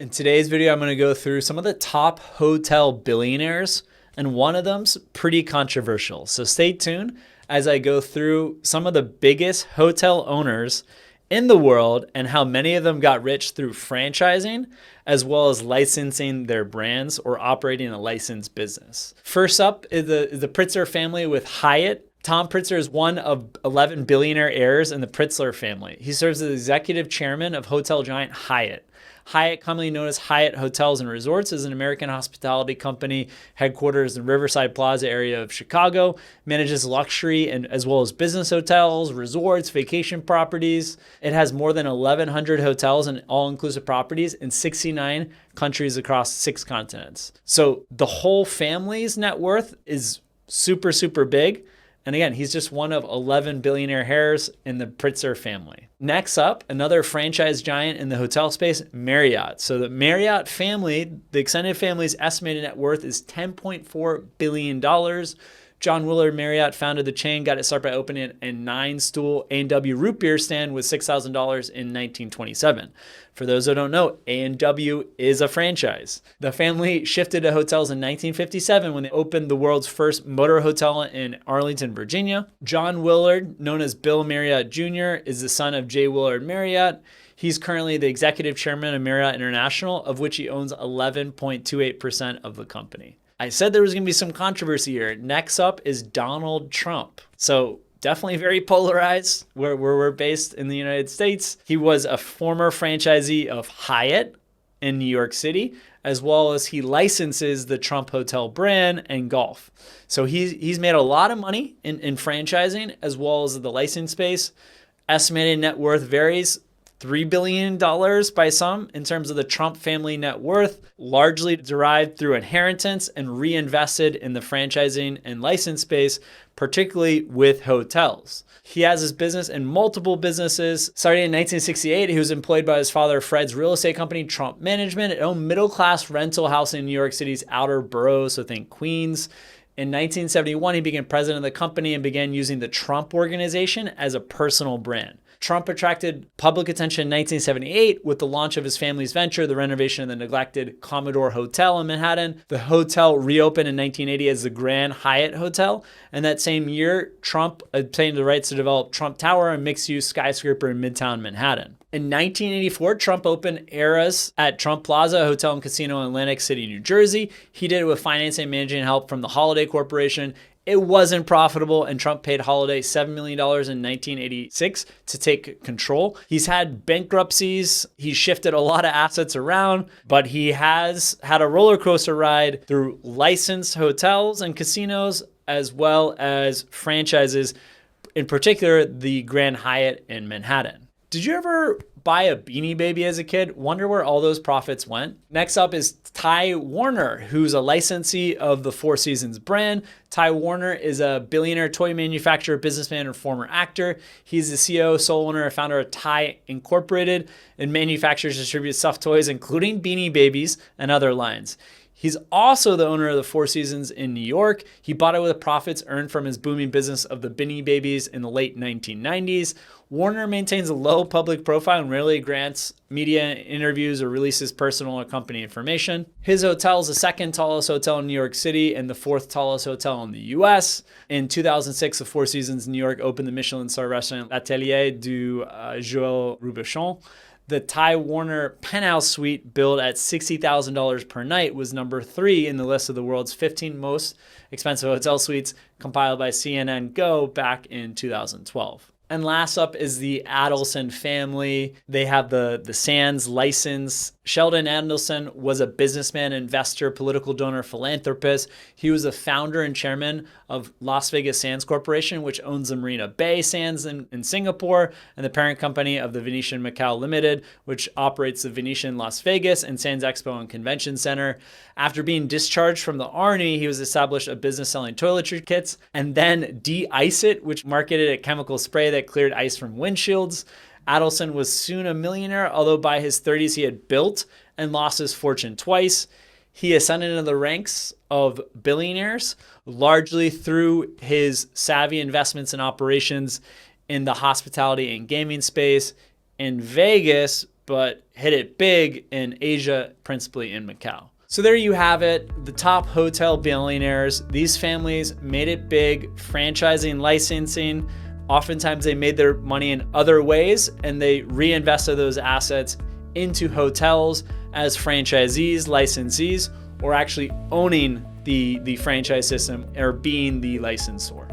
In today's video, I'm going to go through some of the top hotel billionaires, and one of them's pretty controversial. So stay tuned as I go through some of the biggest hotel owners in the world and how many of them got rich through franchising as well as licensing their brands or operating a licensed business. First up is the Pritzker family with Hyatt. Tom Pritzker is one of 11 billionaire heirs in the Pritzker family. He serves as executive chairman of hotel giant Hyatt. Hyatt, commonly known as Hyatt Hotels and Resorts, is an American hospitality company headquarters in Riverside Plaza area of Chicago, manages luxury and as well as business hotels, resorts, vacation properties. It has more than 1,100 hotels and all-inclusive properties in 69 countries across 6 continents. So the whole family's net worth is super, super big. And again, he's just one of 11 billionaire heirs in the Pritzker family. Next up, another franchise giant in the hotel space, Marriott. So the Marriott family, the extended family's estimated net worth is $10.4 billion. John Willard Marriott founded the chain, got it started by opening a 9-stool A&W root beer stand with $6,000 in 1927. For those who don't know, A&W is a franchise. The family shifted to hotels in 1957 when they opened the world's first motor hotel in Arlington, Virginia. John Willard, known as Bill Marriott Jr., is the son of J. Willard Marriott. He's currently the executive chairman of Marriott International, of which he owns 11.28% of the company. I said there was going to be some controversy here. Next up is Donald Trump. So definitely very polarized where we're based in the United States. He was a former franchisee of Hyatt in New York City, as well as he licenses the Trump Hotel brand and golf. So he's made a lot of money in franchising as well as the license space. Estimated net worth varies. $3 billion by some in terms of the Trump family net worth, largely derived through inheritance and reinvested in the franchising and license space, particularly with hotels. He has his business in multiple businesses. Starting in 1968, he was employed by his father Fred's real estate company, Trump Management. It owned middle-class rental housing in New York City's outer boroughs, so think Queens. In 1971, he became president of the company and began using the Trump Organization as a personal brand. Trump attracted public attention in 1978 with the launch of his family's venture, the renovation of the neglected Commodore Hotel in Manhattan. The hotel reopened in 1980 as the Grand Hyatt Hotel. And that same year, Trump obtained the rights to develop Trump Tower, a mixed-use skyscraper in Midtown Manhattan. In 1984, Trump opened Eras at Trump Plaza, a hotel and casino in Atlantic City, New Jersey. He did it with financing and managing help from the Holiday Corporation. It wasn't profitable, and Trump paid Holiday $7 million in 1986 to take control. He's had bankruptcies. He's shifted a lot of assets around, but he has had a roller coaster ride through licensed hotels and casinos as well as franchises, in particular the Grand Hyatt in Manhattan. Did you ever buy a Beanie Baby as a kid? Wonder where all those profits went? Next up is Ty Warner, who's a licensee of the Four Seasons brand. Ty Warner is a billionaire toy manufacturer, businessman, and former actor. He's the CEO, sole owner, and founder of Ty Incorporated, and manufactures and distributes stuffed toys, including Beanie Babies and other lines. He's also the owner of the Four Seasons in New York. He bought it with profits earned from his booming business of the Beanie Babies in the late 1990s. Warner maintains a low public profile and rarely grants media interviews or releases personal or company information. His hotel is the second tallest hotel in New York City and the fourth tallest hotel in the U.S. In 2006, the Four Seasons in New York opened the Michelin star restaurant Atelier du Joël Robuchon. The Ty Warner penthouse suite, billed at $60,000 per night, was number 3 in the list of the world's 15 most expensive hotel suites compiled by CNN Go back in 2012. And last up is the Adelson family. They have the Sands license. Sheldon Adelson was a businessman, investor, political donor, philanthropist. He was the founder and chairman of Las Vegas Sands Corporation, which owns the Marina Bay Sands in Singapore, and the parent company of the Venetian Macau Limited, which operates the Venetian Las Vegas and Sands Expo and Convention Center. After being discharged from the Army, he was established a business selling toiletry kits and then De-Ice-It, which marketed a chemical spray that cleared ice from windshields. Adelson was soon a millionaire, although by his 30s he had built and lost his fortune twice. He ascended into the ranks of billionaires largely through his savvy investments and operations in the hospitality and gaming space in Vegas, but hit it big in Asia, principally in Macau. So there you have it, the top hotel billionaires. These families made it big, franchising, licensing. Oftentimes they made their money in other ways and they reinvested those assets into hotels as franchisees, licensees, or actually owning the franchise system or being the licensor.